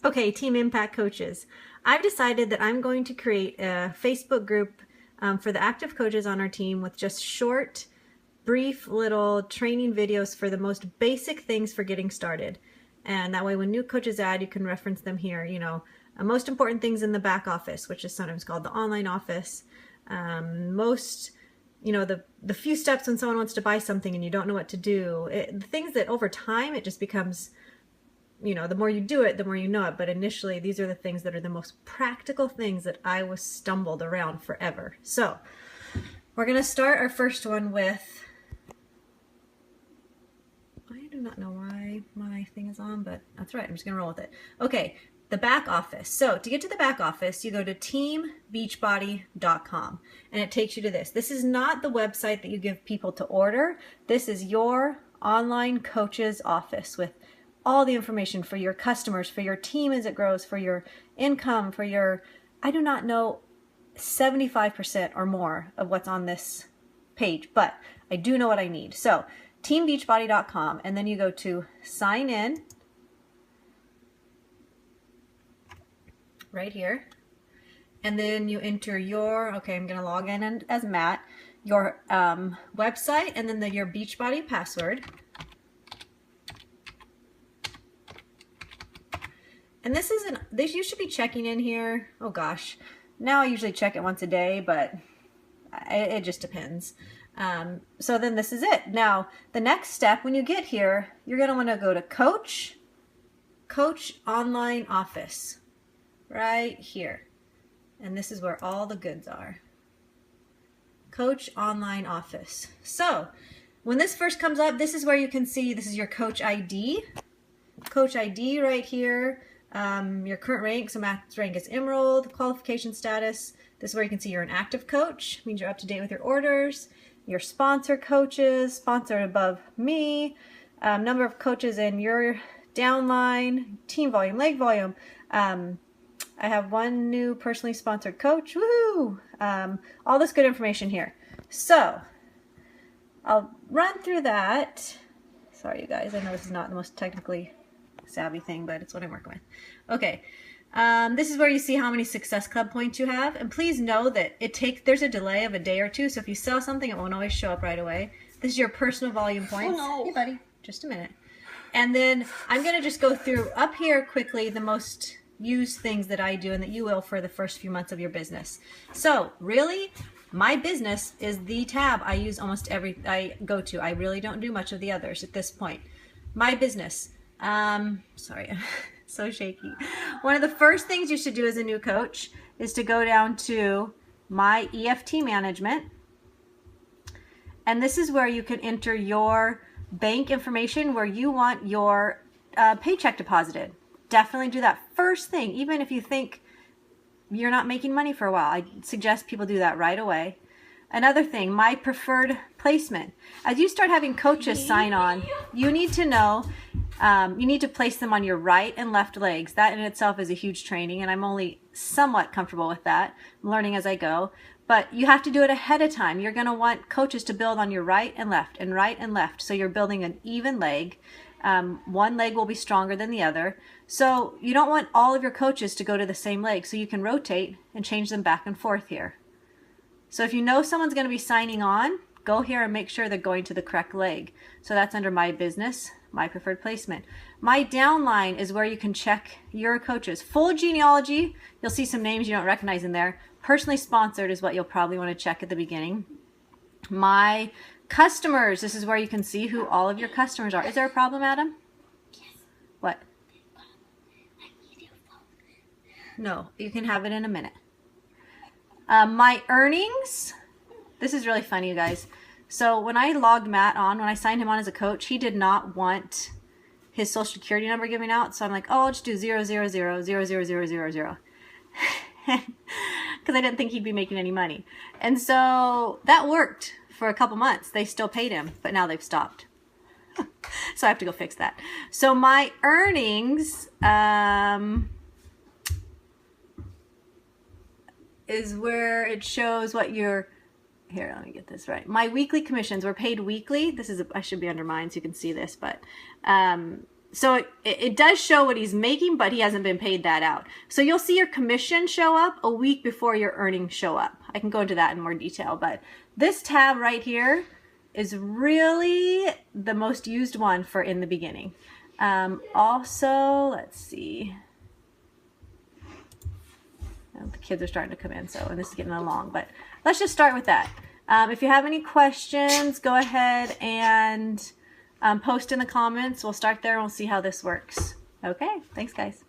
Okay, Team Impact Coaches. I've decided that I'm going to create a Facebook group for the active coaches on our team with just short, brief little training videos for the most basic things for getting started. And that way when new coaches add, you can reference them here. You know, most important things in the back office, which is sometimes called the online office. You know, the few steps when someone wants to buy something and you don't know what to do. The things that over time it just becomes, you know, the more you do it, the more you know it. But initially, these are the things that are the most practical things that I was stumbled around forever. So we're going to start our first one with, I do not know why my thing is on, but that's right. I'm just going to roll with it. Okay, the back office. So to get to the back office, you go to teambeachbody.com and it takes you to this. This is not the website that you give people to order. This is your online coach's office with all the information for your customers, for your team as it grows, for your income, for your, I do not know, 75% or more of what's on this page, but I do know what I need. So teambeachbody.com, and then you go to sign in right here, and then you enter your, okay, I'm going to log in as Matt, your website, and then your Beachbody password. And this isn't, you should be checking in here. Oh gosh, now I usually check it once a day, but it just depends. So then this is it. Now, the next step, when you get here, you're going to want to go to Coach Online Office, right here. And this is where all the goods are. Coach Online Office. So when this first comes up, this is where you can see, this is your Coach ID. Coach ID right here. Your current rank, so Matt's rank is Emerald, qualification status. This is where you can see you're an active coach, means you're up to date with your orders. Your sponsor coaches, sponsored above me, number of coaches in your downline, team volume, leg volume. I have one new personally sponsored coach, woohoo! All this good information here. So I'll run through that. Sorry, you guys, I know this is not the most technically savvy thing, but it's what I'm working with. Okay, this is where you see how many Success Club points you have, and please know that there's a delay of a day or two, so if you sell something, it won't always show up right away. This is your personal volume points. Oh, no. Hey, buddy, just a minute. And then I'm going to just go through up here quickly the most used things that I do and that you will for the first few months of your business. So really, my business is the tab I use I go to. I really don't do much of the others at this point. My business. Sorry, I'm so shaky. One of the first things you should do as a new coach is to go down to my EFT management. And this is where you can enter your bank information where you want your paycheck deposited. Definitely do that first thing, even if you think you're not making money for a while. I suggest people do that right away. Another thing, my preferred placement. As you start having coaches sign on, you need to know, you need to place them on your right and left legs. That in itself is a huge training, and I'm only somewhat comfortable with that. I'm learning as I go. But you have to do it ahead of time. You're going to want coaches to build on your right and left and right and left. So you're building an even leg. One leg will be stronger than the other. So you don't want all of your coaches to go to the same leg. So you can rotate and change them back and forth here. So if you know someone's going to be signing on, go here and make sure they're going to the correct leg. So that's under my business, my preferred placement. My downline is where you can check your coaches. Full genealogy, you'll see some names you don't recognize in there. Personally sponsored is what you'll probably want to check at the beginning. My customers, this is where you can see who all of your customers are. Is there a problem, Adam? Yes. What? I need your phone. No, you can have it in a minute. My earnings, this is really funny, you guys. So when I logged Matt on, when I signed him on as a coach, he did not want his social security number giving out. So I'm like, oh, I'll just do 000000000. Because I didn't think he'd be making any money. And so that worked for a couple months. They still paid him, but now they've stopped. So I have to go fix that. So my earnings, is where it shows what your, here, let me get this right. My weekly commissions were paid weekly. This is, I should be under mine so you can see this, but So it does show what he's making, but he hasn't been paid that out. So you'll see your commission show up a week before your earnings show up. I can go into that in more detail, but this tab right here is really the most used one for in the beginning. Also, let's see. Oh, the kids are starting to come in, so and this is getting along, but let's just start with that. If you have any questions, go ahead and post in the comments. We'll start there and we'll see how this works. Okay, thanks guys.